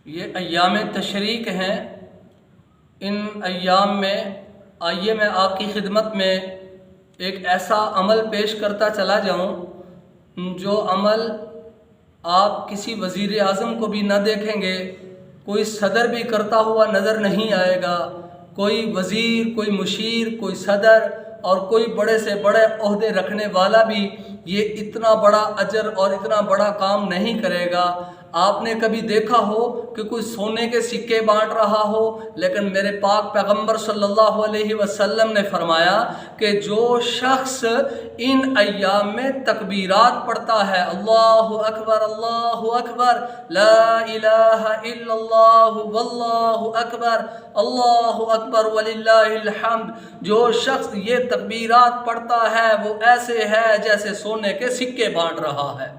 یہ ایام تشریق ہیں، ان ایام میں آئیے میں آپ کی خدمت میں ایک ایسا عمل پیش کرتا چلا جاؤں جو عمل آپ کسی وزیر اعظم کو بھی نہ دیکھیں گے، کوئی صدر بھی کرتا ہوا نظر نہیں آئے گا، کوئی وزیر، کوئی مشیر، کوئی صدر اور کوئی بڑے سے بڑے عہدے رکھنے والا بھی یہ اتنا بڑا اجر اور اتنا بڑا کام نہیں کرے گا۔ آپ نے کبھی دیکھا ہو کہ کوئی سونے کے سکے بانٹ رہا ہو، لیکن میرے پاک پیغمبر صلی اللہ علیہ وسلم نے فرمایا کہ جو شخص ان ایام میں تکبیرات پڑھتا ہے، اللہ اکبر، لا الہ الا اللہ واللہ اکبر وللہ الحمد، جو شخص یہ تکبیرات پڑھتا ہے وہ ایسے ہے جیسے سونے کے سکے بانٹ رہا ہے۔